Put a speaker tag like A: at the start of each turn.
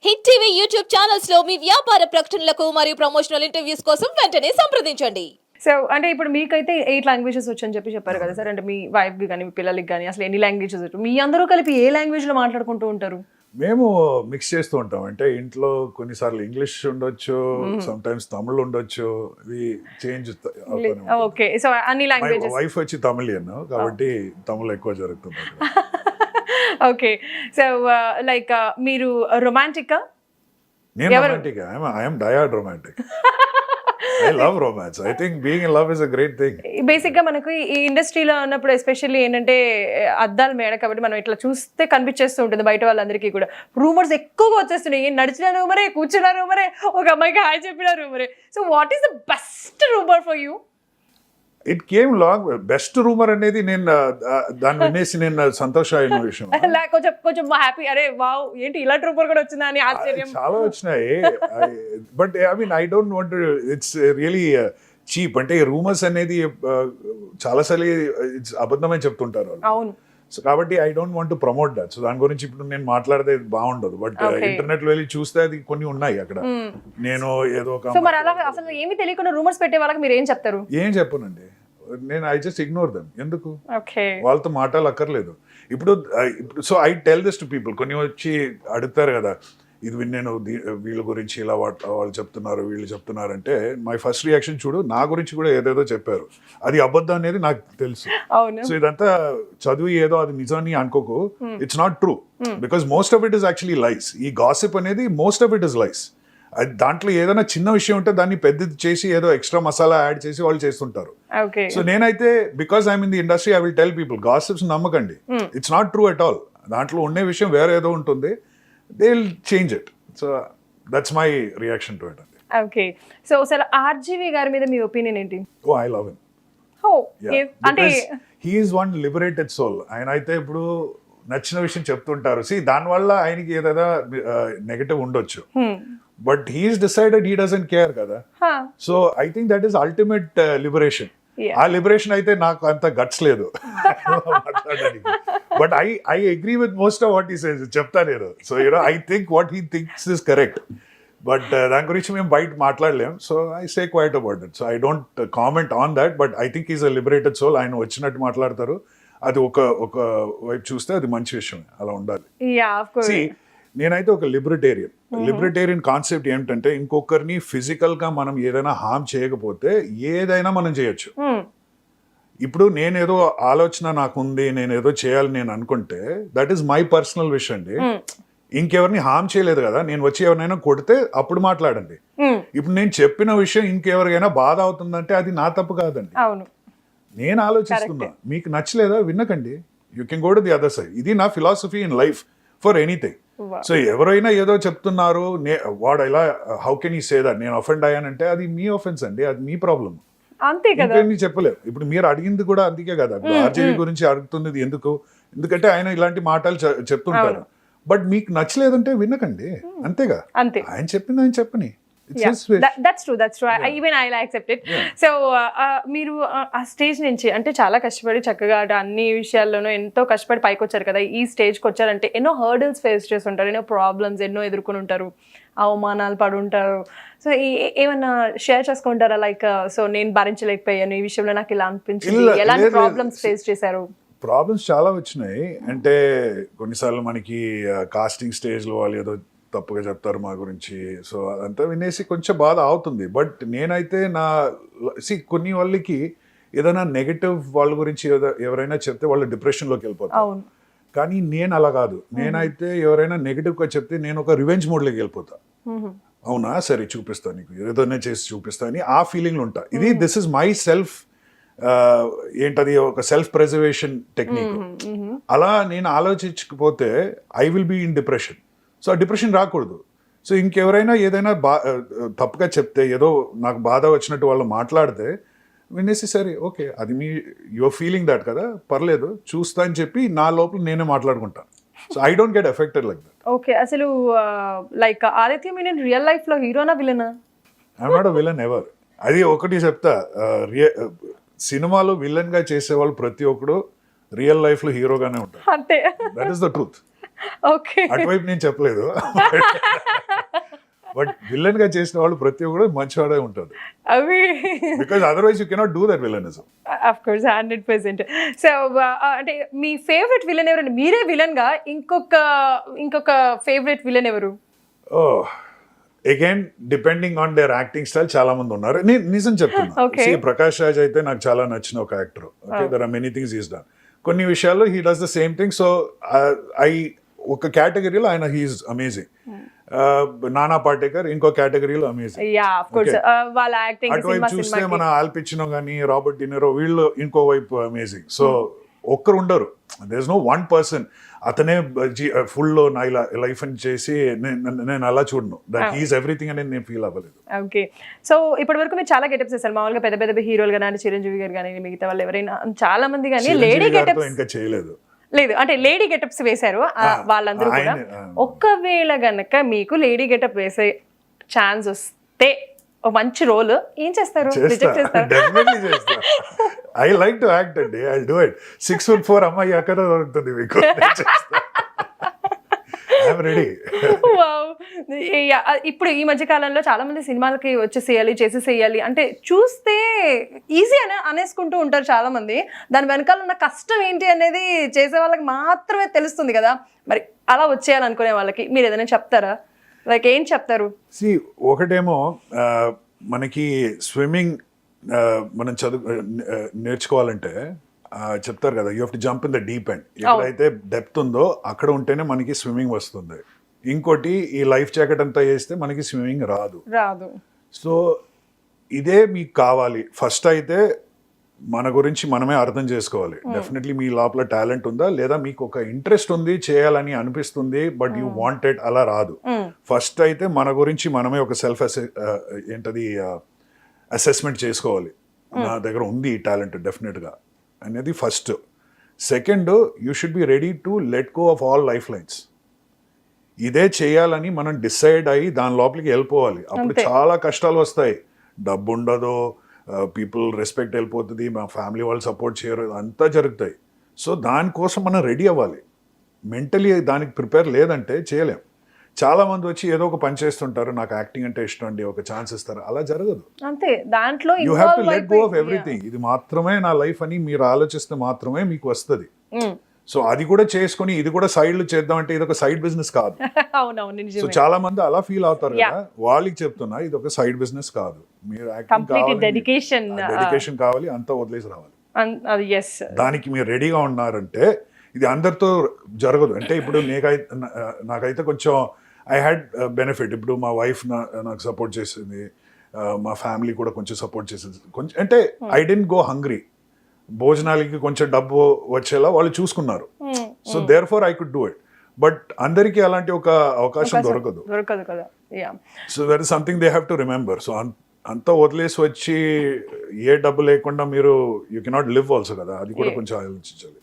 A: Hit TV YouTube channels లో మీ వ్యాపార ప్రకటనలకు మరియు ప్రమోషనల్ ఇంటర్వ్యూస్ కోసం వెంటనే సంప్రదించండి.
B: సో అంటే ఇప్పుడు మీకైతే 8 లాంగ్వేజెస్ వచ్చని చెప్పారు కదా సార్. అంటే మీ వైఫ్కి కానీ మీ పిల్లలకి కానీ అసలు ఎన్ని లాంగ్వేజెస్ వచ్చు? మీ అందరూ కలిపి ఏ లాంగ్వేజ్లో మాట్లాడుకుంటూ ఉంటారు?
C: మేము మిక్స్ చేస్తూ ఉంటాం. అంటే ఇంట్లో కొన్నిసార్లు ఇంగ్లీష్ ఉండొచ్చు, సమ్ టైమ్స్ తమిళ్ ఉండొచ్చు. ఇది చేంజ్.
B: ఓకే, సో అన్ని లాంగ్వేజెస్.
C: వైఫ్ వచ్చి తమిళియన్ కాబట్టి తమిళ్ ఎక్కువ జరుగుతుంది.
B: ఓకే, సో లైక్ మీరు రొమాంటికా?
C: నేను రొమాంటిక్. ఐఎమ్ డయాడ్ romantic. I love romance. I think being in love is a great thing.
B: బేసిక్గా మనకు ఈ ఇండస్ట్రీలో ఉన్నప్పుడు ఎస్పెషల్లీ ఏంటంటే అద్దాల మేడ కాబట్టి మనం ఇట్లా చూస్తే కనిపించేస్తూ ఉంటుంది బయట వాళ్ళందరికీ కూడా. రూమర్స్ ఎక్కువగా వచ్చేస్తున్నాయి. నడిచిన రూమరే, కూర్చున్న రూమరే, ఒక అమ్మాయికి హాయ్ చెప్పిన రూమరే. So what is the best rumour for you?
C: It came long. Best rumour అనేది నేను దాన్ని వినేసి నేను సంతోషమైన విషయం.
B: కొంచెం హ్యాపీ, అరే వావ్ ఏంటి ఇలాంటి రూమర్ కూడా వచ్చిందా అని ఆశ్చర్యం.
C: చాలా వచ్చినాయి. But I mean I don't want, it's really cheap. అంటే రూమర్స్ అనేది చాలాసార్లు ఇట్స్ అబద్ధమని చెప్తుంటారు వాళ్ళు.
B: అవును.
C: సో కాబట్టి I don't want to promote that. So దాని గురించి ఇప్పుడు నేను మాట్లాడితే బాగుండదు. బట్ ఇంటర్నెట్ లో వెళ్ళి చూస్తే అది కొన్ని ఉన్నాయి అక్కడ. నేను ఏదో ఒక
B: అసలు ఏమి తెలియకుండా రూమర్స్ పెట్టే వాళ్ళకి మీరు ఏం చెప్తారు?
C: ఏం చెప్పనండి, నేను ఐ జస్ట్ ఇగ్నోర్ దెమ్. ఎందుకు
B: వాళ్ళతో
C: వాళ్ళతో మాటలు అక్కర్లేదు. ఇప్పుడు so I tell this to people. కొన్ని వచ్చి అడుగుతారు కదా, ఇది నేను వీళ్ళ గురించి ఇలా వాళ్ళు చెప్తున్నారు, వీళ్ళు చెప్తున్నారు అంటే మై ఫస్ట్ రియాక్షన్ చూడు, నా గురించి కూడా ఏదేదో చెప్పారు, అది అబద్ధం అనేది నాకు తెలుసు. సో ఇదంతా చదువు ఏదో అది నిజాన్ని అనుకోకు. It's not true because most of it is actually lies. ఈ గాసిప్ అనేది most of it is lies. అది దాంట్లో ఏదైనా చిన్న విషయం ఉంటే దాన్ని పెద్దది చేసి ఏదో ఎక్స్ట్రా మసాలా యాడ్ చేసి వాళ్ళు చేస్తుంటారు. సో నేనైతే because I'm in the industry I will tell people, gossips నమ్మకండి. It's not true at all. దాంట్లో ఉండే విషయం వేరే ఏదో ఉంటుంది. They will change it. So that's my reaction to it.
B: Okay. So sir, RGV గారి మీద మీ ఒపీనియన్ ఏంటి?
C: Oh, I love him.
B: Oh,
C: yeah. అంటే he is one liberated soul. ఆయన అయితే ఇప్పుడు నచ్చిన విషయం చెప్తుంటారు. See, దానివల్ల ఆయనకి ఏదైనా నెగటివ్ ఉండొచ్చు. But he is decided he doesn't care కదా. So I think that is ultimate liberation. ఆ లిబరేషన్ అయితే నాకు అంత గట్స్ లేదు మాట్లాడడానికి. But I agree with most of what he says. చెప్తా నేను. So I think what he thinks is correct. But దాని గురించి మేము బయట మాట్లాడలేం. So I say quiet about it. So I don't comment on that. But I think is a liberated soul. ఆయన వచ్చినట్టు మాట్లాడతారు. అది ఒక వైపు చూస్తే అది మంచి విషయం. అలా ఉండాలి. నేనైతే ఒక లిబరేటేరియన్ కాన్సెప్ట్ ఏమిటంటే, ఇంకొకరిని ఫిజికల్ గా మనం ఏదైనా హార్మ్ చేయకపోతే ఏదైనా మనం చేయొచ్చు. ఇప్పుడు నేనేదో ఆలోచన నాకుంది, నేను ఏదో చేయాలి నేను అనుకుంటే that is my personal wish అండి. ఇంకెవరిని హార్మ్ చేయలేదు కదా. నేను వచ్చి ఎవరినైనా కొడితే అప్పుడు మాట్లాడండి. ఇప్పుడు నేను చెప్పిన విషయం ఇంకెవరికైనా బాధ అవుతుందంటే అది నా తప్పు కాదండి. నేను ఆలోచిస్తున్నా, మీకు నచ్చలేదా వినకండి. You can go to the other side. ఇది నా philosophy in life for anything. So ఎవరైనా ఏదో చెప్తున్నారు, వాడు ఇలా how can you say that, నేను అఫెండ్ అయ్యానంటే అది మీ ఆఫెన్స్ అండి, అది మీ ప్రాబ్లం.
B: అంతే కదా.
C: చెప్పలేము. ఇప్పుడు మీరు అడిగింది కూడా అందుకే కదా. ఆర్జేవీ గురించి అడుగుతున్నది ఎందుకంటే ఆయన ఇలాంటి మాటలు చెప్తుంటారు. బట్ మీకు నచ్చలేదంటే వినకండి. అంతేగా. ఆయన చెప్పింది ఆయన చెప్పని.
B: That's true. Even I'll accept it. So మీరు ఆ స్టేజ్ నుంచి అంటే చాలా కష్టపడి చక్కగా అన్ని విషయాల్లోనూ ఎంతో కష్టపడి పైకి వచ్చారు కదా. ఈ స్టేజ్కి వచ్చారంటే ఎన్నో హర్డల్స్ ఫేస్ చేసి ఉంటారు, ఎన్నో ప్రాబ్లమ్స్ ఎన్నో ఎదుర్కొని ఉంటారు, అవమానాలు పడి ఉంటారు. సో ఏమన్నా షేర్ చేసుకుంటారా? లైక్ సో నేను భరించలేకపోయాను, ఈ విషయంలో నాకు ఇలా అనిపించింది, ఎలాంటి ప్రాబ్లమ్స్ ఫేస్ చేశారు?
C: ప్రాబ్లమ్స్ చాలా వచ్చినాయి. అంటే కొన్నిసార్లు మనకి కాస్టింగ్ స్టేజ్లో వాళ్ళు ఏదో తప్పుగా చెప్తారు మా గురించి. సో అదంతా వినేసి కొంచెం బాధ అవుతుంది. బట్ నేనైతే కొన్ని వాళ్ళకి ఏదైనా నెగటివ్ వాళ్ళ గురించి ఎవరైనా చెప్తే వాళ్ళు డిప్రెషన్లోకి వెళ్ళిపోతారు. కానీ నేను అలా కాదు. నేనైతే ఎవరైనా నెగటివ్గా చెప్తే నేను ఒక రివెంజ్ మోడ్లోకి వెళ్ళిపోతా. అవునా సరే చూపిస్తా, నీకు ఏదైనా చేసి చూపిస్తా అని ఆ ఫీలింగ్లో ఉంటా. దిస్ ఇస్ మై సెల్ఫ్ ఏంటది, ఒక సెల్ఫ్ ప్రిజర్వేషన్ టెక్నిక్. అలా నేను ఆలోచించకపోతే I will be in depression. So ఆ డిప్రెషన్ రాకూడదు. సో ఇంకెవరైనా ఏదైనా తప్పుగా చెప్తే, ఏదో నాకు బాధ వచ్చినట్టు వాళ్ళు మాట్లాడితే వినేసి సరే ఓకే, అది మీ యువర్ ఫీలింగ్ దాట్ కదా, పర్లేదు చూస్తా అని చెప్పి నా లోపల నేనే మాట్లాడుకుంటాను. So I don't get affected like that.
B: Okay, అసలు like Aditya Menon real life లో హీరోనా విలనా?
C: I'm not a villain ever. అది ఒకటి చెప్తా, సినిమాలో విలన్ గా చేసేవాళ్ళు ప్రతి ఒక్కడు రియల్ లైఫ్ లో హీరోగానే ఉంటారు.
B: అంతే.
C: That is the truth.
B: Okay,
C: అటువైపు నేను చెప్పలేదు. విలన్ గా చేసిన వాళ్ళు ప్రతి ఒక్కరు మంచివాడే ఉంటుంది,
B: అవి
C: because otherwise you cannot do that villainism.
B: Of course 100%. So అంటే మీ ఫేవరెట్ విలన్ ఎవరండి? మీరే విలన్ గా ఇంకొక ఫేవరెట్ విలన్ ఎవరు?
C: Again depending on their acting style చాలా మంది ఉన్నారు. నేను నిజం చెప్తున్నా,
B: Okay.
C: ప్రకాష్ రాజ్ అయితే నాకు చాలా నచ్చిన ఒక actor. Okay, there are many things is done. కొన్ని విషయాల్లో he does the same thing. So ఒక కేటగిరీలో ఆయన హీఈస్ అమేజింగ్. నానా పాటేకర్ ఇంకో కేటగిరీలో అమేజింగ్.
B: యా ఆఫ్ కోర్స్ వాళ్ళ యాక్టింగ్
C: అటువైపు చూస్తే మన ఆల్పిచినో కానీ రాబర్ట్ డినెరో వీళ్ళు ఇంకో వైపు అమేజింగ్. సో ఒక్కరు ఉండరు, there is no one person అతనే ఫుల్ నా ఇలా లైఫ్ అని చేసి నేను అలా చూడను, దట్ హీఈస్ ఎవ్రీథింగ్ అనేది నేను ఫీల్ అవ్వలేదు.
B: ఓకే. సో ఇప్పటి వరకు మీరు చాలా గెటప్స్ చేస్తారు మామూలుగా, పెద్ద పెద్ద హీరోలు కానీ చిరంజీవి గారు కానీ మిగతా వాళ్ళు ఎవరైనా చాలా మంది కానీ లేడీ
C: చిరంజీవి గారితో
B: గెటప్స్
C: ఇంకా చేయలేదు.
B: లేదు అంటే లేడీ గెటప్స్ వేశారు వాళ్ళందరూ కూడా. ఒకవేళ గనక మీకు లేడీ గెటప్ వేసే ఛాన్స్ వస్తే ఒక మంచి రోల్ ఏం చేస్తారు? రిజెక్ట్ చేస్తారు?
C: డెఫినెట్లీ చేస్తా. ఐ లైక్ టు యాక్ట్ అండి, ఐ డూ ఇట్. 6'4" అమ్మాయి ఎక్కడ దొరుకుతుంది మీకు? I'm ready.
B: ఇప్పుడు ఈ మధ్య కాలంలో చాలా మంది సినిమాలకి వచ్చేసేయాలి చేసేసేయాలి అంటే చూస్తే ఈజీ అని అనేసుకుంటూ ఉంటారు చాలా మంది. దాని వెనకాల ఉన్న కష్టం ఏంటి అనేది చేసే వాళ్ళకి మాత్రమే తెలుస్తుంది కదా. మరి అలా వచ్చేయాలనుకునే వాళ్ళకి మీరు ఏదైనా చెప్తారా? లైక్ ఏం చెప్తారు?
C: ఒకటేమో మనకి స్విమ్మింగ్ మనం నేర్చుకోవాలంటే చెప్తారు కదా, you have to jump in the deep end. ఎక్కడైతే డెప్త్ ఉందో అక్కడ ఉంటేనే మనకి స్విమ్మింగ్ వస్తుంది. ఇంకోటి ఈ లైఫ్ జాకెట్ అంతా వేస్తే మనకి స్విమ్మింగ్ రాదు. సో ఇదే మీకు కావాలి. ఫస్ట్ అయితే మన గురించి మనమే అర్థం చేసుకోవాలి. డెఫినెట్లీ మీ లోపల టాలెంట్ ఉందా లేదా, మీకు ఒక ఇంట్రెస్ట్ ఉంది చేయాలని అనిపిస్తుంది బట్ యూ వాంటెడ్, అలా రాదు. ఫస్ట్ అయితే మన గురించి మనమే ఒక సెల్ఫ్ అసెస్మెంట్ చేసుకోవాలి. నా దగ్గర ఉంది ఈ టాలెంట్ డెఫినెట్గా అనేది first. Second, you should be ready to let go of all life lines. ఇదే చేయాలని మనం డిసైడ్ అయ్యి దాని లోపలికి వెళ్ళిపోవాలి. అప్పుడు చాలా కష్టాలు వస్తాయి. డబ్బు ఉండదు, పీపుల్ రెస్పెక్ట్ వెళ్ళిపోతుంది, మా ఫ్యామిలీ వాళ్ళు సపోర్ట్ చేయరు, అంతా జరుగుతాయి. సో దానికోసం మనం రెడీ అవ్వాలి. మెంటలీ దానికి ప్రిపేర్ లేదంటే చేయలేం. చాలా మంది వచ్చి ఏదో ఒక పని చేస్తుంటారు, నాకు యాక్టింగ్ అంటే ఇష్టం అండి, ఒక ఛాన్స్ ఇస్తారు, అలా జరగదు.
B: అంతే, దాంట్లో
C: you have to let go of everything. ఇది మాత్రమే నా లైఫ్ అని మీరు ఆలోచిస్తే మాత్రమే మీకు వస్తుంది. సో అది కూడా చేసుకుని ఇది కూడా సైడ్ లో చేద్దాం అంటే ఇది ఒక సైడ్ బిజినెస్ కాదు. సో చాలా మంది అలా ఫీల్ అవుతారు కదా, వాళ్ళకి చెప్తున్నా ఇది ఒక సైడ్ బిజినెస్ కాదు. మీరు యాక్టింగ్ డెడికేషన్ కావాలి, అంతా వదిలేసి రావాలి. దానికి మీరు రెడీగా ఉన్నారంటే ఇది అందరితో జరగదు. అంటే ఇప్పుడు నాకైతే కొంచెం ఐ హ్యాడ్ బెనిఫిట్. ఇప్పుడు మా వైఫ్ నాకు సపోర్ట్ చేసింది, మా ఫ్యామిలీ కూడా కొంచెం సపోర్ట్ చేసింది. కొంచెం అంటే ఐ డెంట్ గో హంగ్రీ. భోజనాలకి కొంచెం డబ్బు వచ్చేలా వాళ్ళు చూసుకున్నారు. So therefore I could do it. But అందరికీ అలాంటి ఒక అవకాశం దొరకదు
B: కదా.
C: So that is something they have to remember. So అంతా వదిలేసి వచ్చి ఏ డబ్బు లేకుండా మీరు యూ కెనాట్ లివ్ ఆల్సో కదా, అది కూడా కొంచెం ఆలోచించాలి.